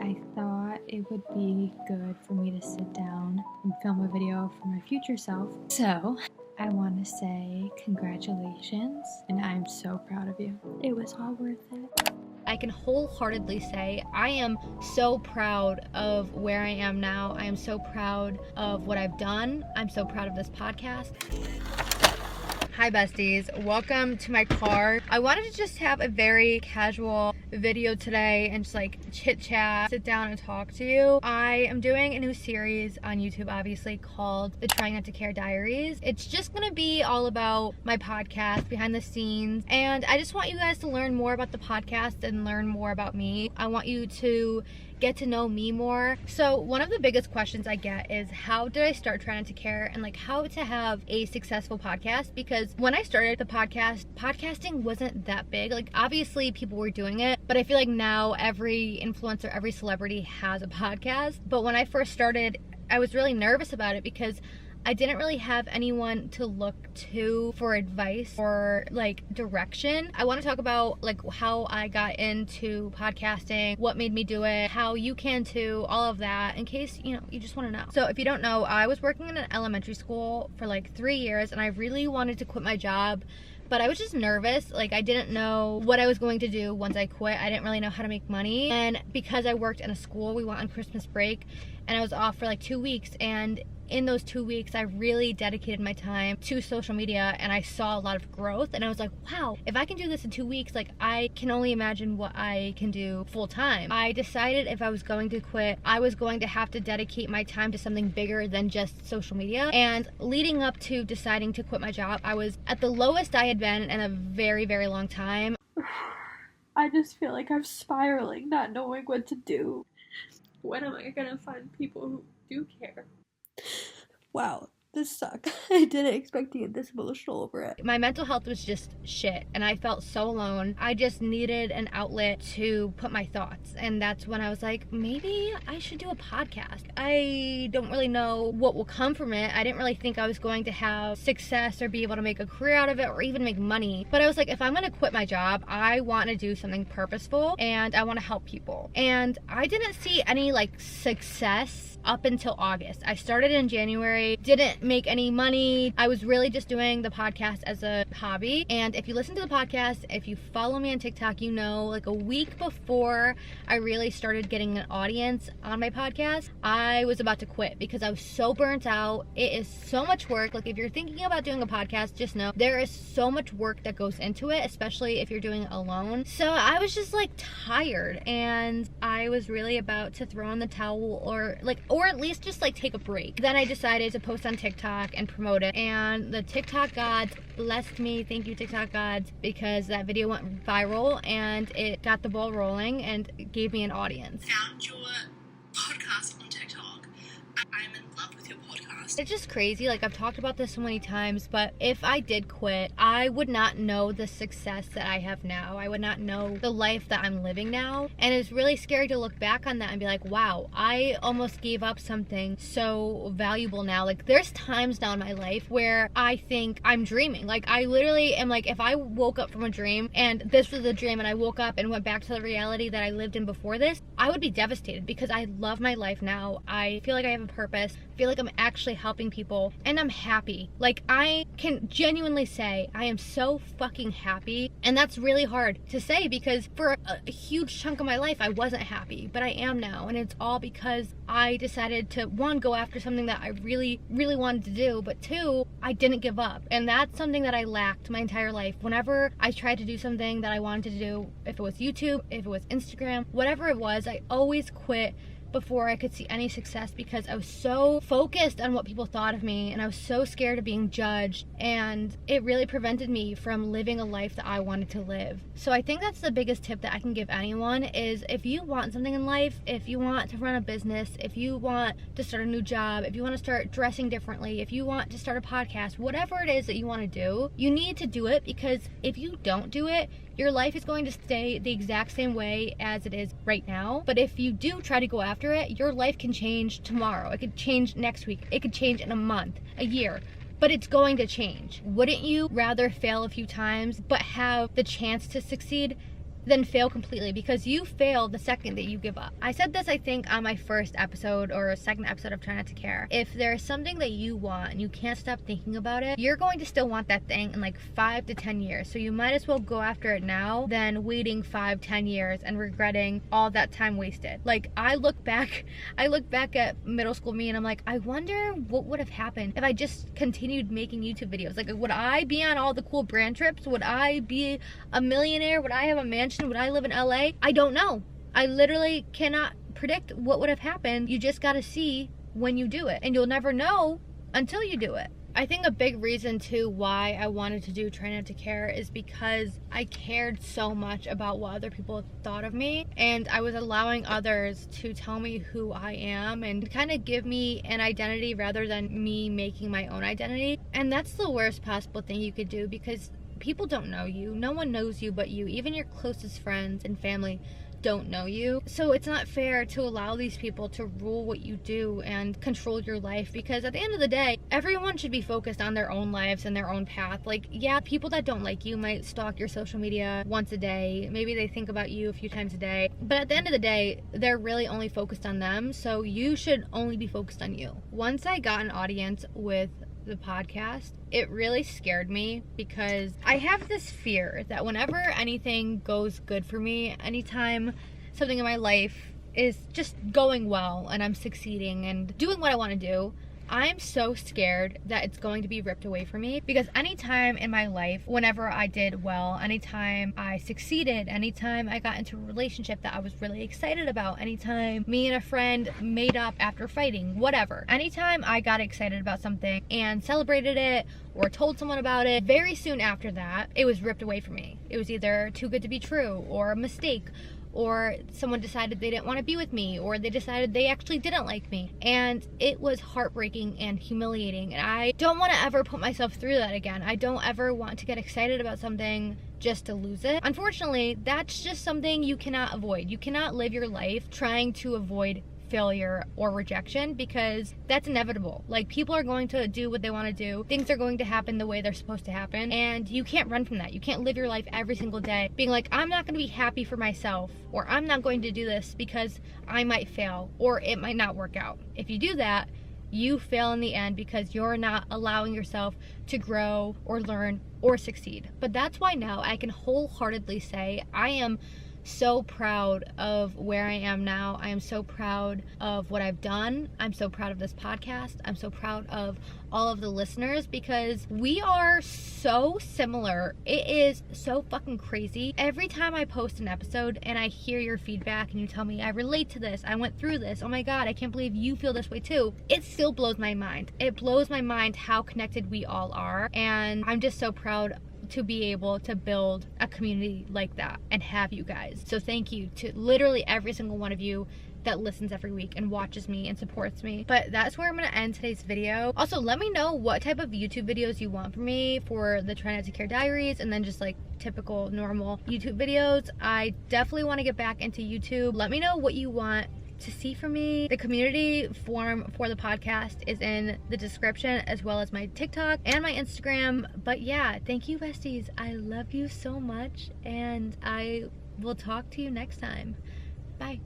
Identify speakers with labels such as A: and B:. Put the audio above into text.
A: I thought it would be good for me to sit down and film a video for my future self. So I want to say congratulations, and I'm so proud of you. It was all worth it.
B: I can wholeheartedly say I am so proud of where I am now. I am so proud of what I've done. I'm so proud of this podcast. Hi besties, welcome to my car. I wanted to just have a very casual video today and just like chit chat, sit down and talk to you. I am doing a new series on YouTube, obviously, called the Trying Not to Care Diaries. It's just gonna be all about my podcast, behind the scenes, and I just want you guys to learn more about the podcast and learn more about me. I want you to get to know me more. So one of the biggest questions I get is how did I start Trying Not to Care, and like how to have a successful podcast? Because when I started the podcast, podcasting wasn't that big. Like obviously people were doing it, but I feel like now every influencer, every celebrity has a podcast. But when I first started, I was really nervous about it because I didn't really have anyone to look to for advice or like direction. I want to talk about like how I got into podcasting, what made me do it, how you can too, all of that, in case you just want to know. So if you don't know, I was working in an elementary school for like 3 years, and I really wanted to quit my job, but I was just nervous. Like I didn't know what I was going to do once I quit. I didn't really know how to make money, and because I worked in a school, we went on Christmas break and I was off for like 2 weeks, and in those 2 weeks I really dedicated my time to social media, and I saw a lot of growth, and I was like, wow, if I can do this in 2 weeks, like I can only imagine what I can do full time. I decided if I was going to quit, I was going to have to dedicate my time to something bigger than just social media. And leading up to deciding to quit my job, I was at the lowest I had been in a very, very long time.
A: I just feel like I'm spiraling, not knowing what to do. When am I gonna find people who do care? Wow, this sucks. I didn't expect to get this emotional over it.
B: My mental health was just shit, and I felt so alone. I just needed an outlet to put my thoughts, and that's when I was like, maybe I should do a podcast. I don't really know what will come from it. I didn't really think I was going to have success or be able to make a career out of it or even make money. But I was like, if I'm gonna quit my job, I want to do something purposeful, and I want to help people. And I didn't see any like success up until August. I started in January, didn't make any money. I was really just doing the podcast as a hobby. And if you listen to the podcast, if you follow me on TikTok, you know, like a week before I really started getting an audience on my podcast, I was about to quit because I was so burnt out. It is so much work. Like if you're thinking about doing a podcast, just know there is so much work that goes into it, especially if you're doing it alone. So I was just like tired, and I was really about to throw in the towel or at least just like take a break. Then I decided to post on TikTok and promote it, and the TikTok gods blessed me. Thank you, TikTok gods, because that video went viral and it got the ball rolling and gave me an audience.
C: Found your podcast on TikTok. I'm in love with your podcast.
B: It's just crazy. Like I've talked about this so many times, but if I did quit, I would not know the success that I have now. I would not know the life that I'm living now. And it's really scary to look back on that and be like, wow, I almost gave up something so valuable now. Like there's times now in my life where I think I'm dreaming. Like I literally am like, if I woke up from a dream and this was a dream and I woke up and went back to the reality that I lived in before this, I would be devastated because I love my life now. I feel like I have a purpose. I feel like I'm actually helping people, and I'm happy. Like I can genuinely say I am so fucking happy, and that's really hard to say because for a huge chunk of my life I wasn't happy, but I am now, and it's all because I decided to, one, go after something that I really, really wanted to do, but two, I didn't give up. And that's something that I lacked my entire life. Whenever I tried to do something that I wanted to do, if it was YouTube, if it was Instagram, whatever it was, I always quit before I could see any success because I was so focused on what people thought of me, and I was so scared of being judged, and it really prevented me from living a life that I wanted to live. So I think that's the biggest tip that I can give anyone is if you want something in life, if you want to run a business, if you want to start a new job, if you want to start dressing differently, if you want to start a podcast, whatever it is that you want to do, you need to do it, because if you don't do it, your life is going to stay the exact same way as it is right now. But if you do try to go after it, your life can change tomorrow. It could change next week. It could change in a month, a year. But it's going to change. Wouldn't you rather fail a few times but have the chance to succeed than fail completely, because you fail the second that you give up. I said this, I think, on my first episode or second episode of Try Not to Care. If there's something that you want and you can't stop thinking about it, you're going to still want that thing in like 5 to 10 years. So you might as well go after it now than waiting 5-10 years and regretting all that time wasted. Like, I look back at middle school me and I'm like, I wonder what would have happened if I just continued making YouTube videos. Like, would I be on all the cool brand trips? Would I be a millionaire? Would I have a mansion? Would I live in LA? I don't know. I literally cannot predict what would have happened. You just gotta see when you do it, and you'll never know until you do it. I think a big reason too why I wanted to do Try Not to Care is because I cared so much about what other people thought of me, and I was allowing others to tell me who I am and kind of give me an identity rather than me making my own identity. And that's the worst possible thing you could do, because people don't know you. No one knows you but you. Even your closest friends and family don't know you. So it's not fair to allow these people to rule what you do and control your life, because at the end of the day, everyone should be focused on their own lives and their own path. Like, yeah, people that don't like you might stalk your social media once a day. Maybe they think about you a few times a day. But at the end of the day, they're really only focused on them. So you should only be focused on you. Once I got an audience with the podcast, it really scared me, because I have this fear that whenever anything goes good for me, anytime something in my life is just going well and I'm succeeding and doing what I want to do, I'm so scared that it's going to be ripped away from me. Because anytime in my life, whenever I did well, anytime I succeeded, anytime I got into a relationship that I was really excited about, anytime me and a friend made up after fighting, whatever, anytime I got excited about something and celebrated it or told someone about it, very soon after that, it was ripped away from me. It was either too good to be true, or a mistake, or someone decided they didn't want to be with me, or they decided they actually didn't like me. And it was heartbreaking and humiliating, and I don't want to ever put myself through that again. I don't ever want to get excited about something just to lose it. Unfortunately, that's just something you cannot avoid. You cannot live your life trying to avoid failure or rejection, because that's inevitable. Like, people are going to do what they want to do. Things are going to happen the way they're supposed to happen, and you can't run from that. You can't live your life every single day being like, I'm not going to be happy for myself, or I'm not going to do this because I might fail or it might not work out. If you do that, you fail in the end, because you're not allowing yourself to grow or learn or succeed. But that's why now I can wholeheartedly say I am so proud of where I am now. I am so proud of what I've done. I'm so proud of this podcast. I'm so proud of all of the listeners, because we are so similar. It is so fucking crazy. Every time I post an episode and I hear your feedback and you tell me, I relate to this, I went through this, oh my god, I can't believe you feel this way too, it still blows my mind. It blows my mind how connected we all are, and I'm just so proud to be able to build a community like that and have you guys. So thank you to literally every single one of you that listens every week and watches me and supports me. But that's where I'm gonna end today's video. Also, let me know what type of YouTube videos you want from me for the Try Not to Care diaries, and then just like typical normal YouTube videos. I definitely want to get back into YouTube. Let me know what you want to see from me. The community form for the podcast is in the description, as well as my TikTok and my Instagram. But yeah, thank you, besties. I love you so much, and I will talk to you next time. Bye.